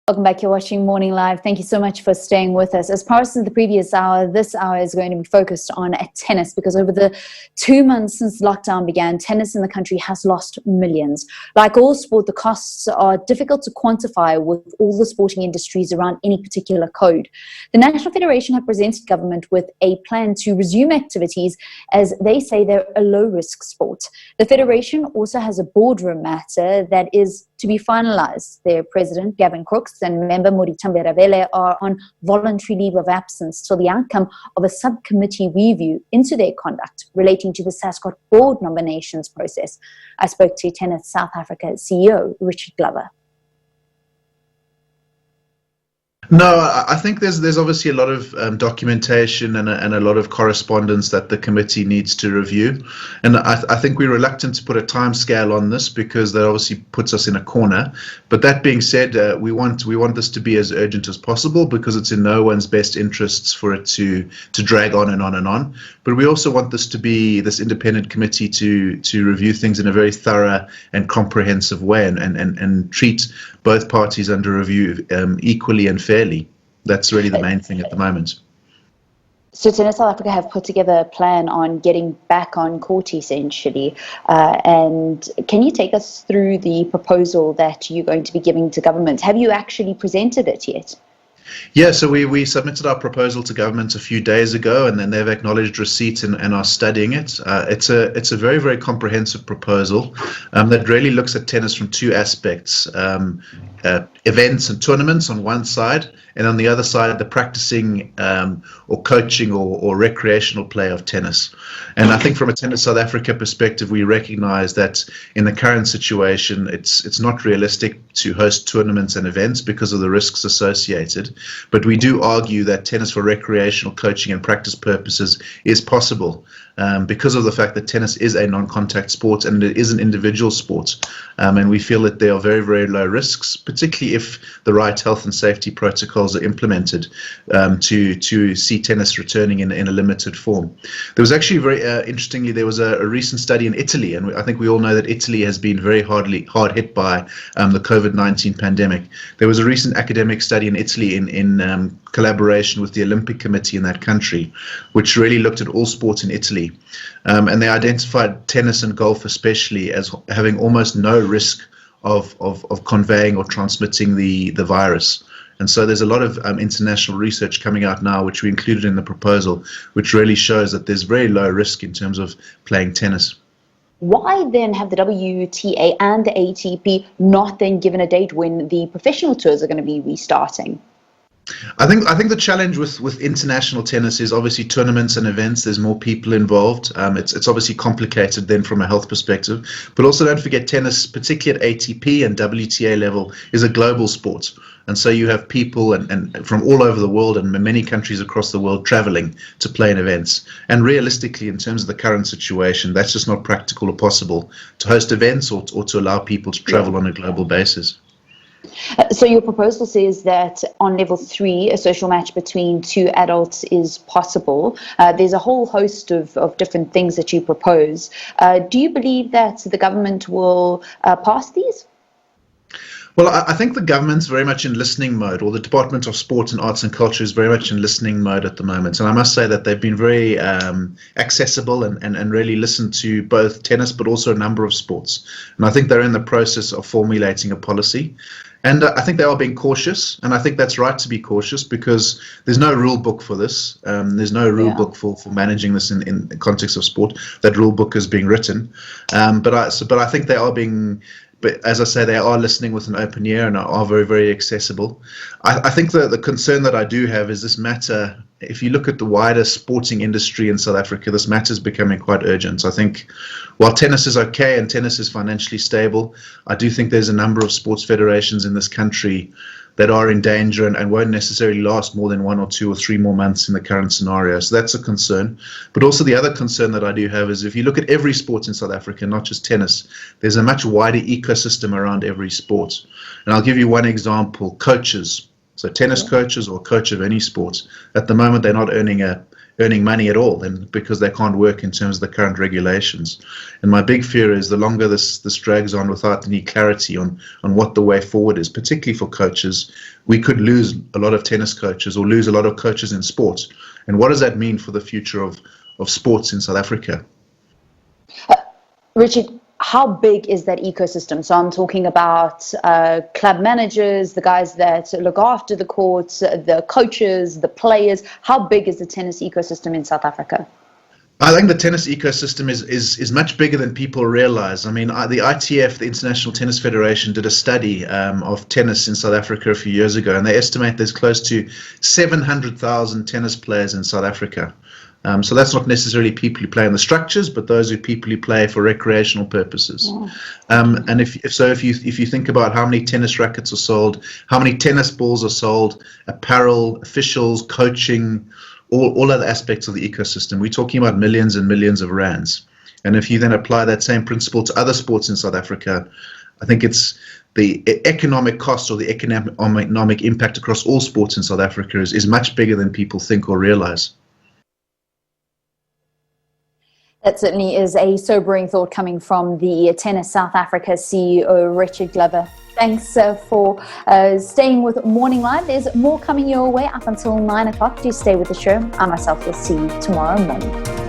Welcome back. You're watching Morning Live. Thank you so much for staying with us. As promised in the previous hour, this hour is going to be focused on tennis, because over the 2 months since lockdown began, tennis in the country has lost millions. Like all sport, the costs are difficult to quantify with all the sporting industries around any particular code. The National Federation have presented government with a plan to resume activities, as they say they're a low-risk sport. The Federation also has a boardroom matter that is to be finalized. Their president, Gavin Crookes, and member Muditambi Ravele are on voluntary leave of absence till the outcome of a subcommittee review into their conduct relating to the SASCOC Board nominations process. I spoke to Tennis South Africa CEO Richard Glover. No, I think there's obviously a lot of documentation and a lot of correspondence that the committee needs to review, and I think we're reluctant to put a timescale on this because that obviously puts us in a corner. But that being said, we want this to be as urgent as possible, because it's in no one's best interests for it to drag on and on and on. But we also want this to be this independent committee to review things in a very thorough and comprehensive way, and treat both parties under review equally and fairly. That's really the main thing at the moment. So Tennis South Africa have put together a plan on getting back on court, essentially. And can you take us through the proposal that you're going to be giving to government? Have you actually presented it yet? Yeah, so we submitted our proposal to government a few days ago, and then they've acknowledged receipt and are studying it. It's a very, very comprehensive proposal that really looks at tennis from two aspects: events and tournaments on one side, and on the other side, the practicing or coaching or recreational play of tennis. And I think from a Tennis South Africa perspective, we recognize that in the current situation, it's not realistic to host tournaments and events because of the risks associated. But we do argue that tennis for recreational coaching and practice purposes is possible, because of the fact that tennis is a non-contact sport and it is an individual sport. And we feel that there are very, very low risks, particularly if the right health and safety protocols are implemented, to see tennis returning in a limited form. There was actually very interestingly, there was a recent study in Italy, and I think we all know that Italy has been very hard hit by the COVID-19 pandemic. There was a recent academic study in Italy in collaboration with the Olympic Committee in that country, which really looked at all sports in Italy. And they identified tennis and golf especially as having almost no risk of conveying or transmitting the virus. And so there's a lot of international research coming out now, which we included in the proposal, which really shows that there's very low risk in terms of playing tennis. Why then have the WTA and the ATP not then given a date when the professional tours are going to be restarting? I think the challenge with international tennis is obviously tournaments and events. There's more people involved. It's obviously complicated then from a health perspective. But also don't forget, tennis, particularly at ATP and WTA level, is a global sport. And so you have people and from all over the world and many countries across the world traveling to play in events. And realistically, in terms of the current situation, that's just not practical or possible to host events or to allow people to travel on a global basis. So your proposal says that on level 3, a social match between two adults is possible. There's a whole host of different things that you propose. Do you believe that the government will pass these? Well, I think the government's very much in listening mode, or the Department of Sport and Arts and Culture is very much in listening mode at the moment. And I must say that they've been very accessible and really listened to both tennis, but also a number of sports. And I think they're in the process of formulating a policy. And I think they are being cautious, and I think that's right to be cautious because there's no rule book for this. There's no rule book for managing this in the context of sport. That rule book is being written, but I think they are being. But as I say, they are listening with an open ear and are very, very accessible. I think the concern that I do have is this matter. If you look at the wider sporting industry in South Africa, this matter is becoming quite urgent. I think while tennis is okay and tennis is financially stable, I do think there's a number of sports federations in this country that are in danger and won't necessarily last more than 1 or 2 or 3 more months in the current scenario. So that's a concern. But also the other concern that I do have is if you look at every sport in South Africa, not just tennis, there's a much wider ecosystem around every sport. And I'll give you one example: coaches. So tennis coaches or coach of any sport, at the moment they're not earning a earning money at all, and because they can't work in terms of the current regulations. And my big fear is the longer this drags on without any clarity on what the way forward is, particularly for coaches, we could lose a lot of tennis coaches or lose a lot of coaches in sports. And what does that mean for the future of sports in South Africa? Richard, how big is that ecosystem? So I'm talking about club managers, the guys that look after the courts, the coaches, the players. How big is the tennis ecosystem in South Africa? I think the tennis ecosystem is much bigger than people realize. I mean, the ITF, the International Tennis Federation, did a study of tennis in South Africa a few years ago, and they estimate there's close to 700,000 tennis players in South Africa. So that's not necessarily people who play in the structures, but those are people who play for recreational purposes. And if you think about how many tennis rackets are sold, how many tennis balls are sold, apparel, officials, coaching, all other aspects of the ecosystem, we're talking about millions and millions of rands. And if you then apply that same principle to other sports in South Africa, I think it's the economic cost or the economic impact across all sports in South Africa is much bigger than people think or realize. That certainly is a sobering thought coming from the Tennis South Africa CEO, Richard Glover. Thanks for staying with Morning Live. There's more coming your way up until 9 o'clock. Do stay with the show. I myself will see you tomorrow morning.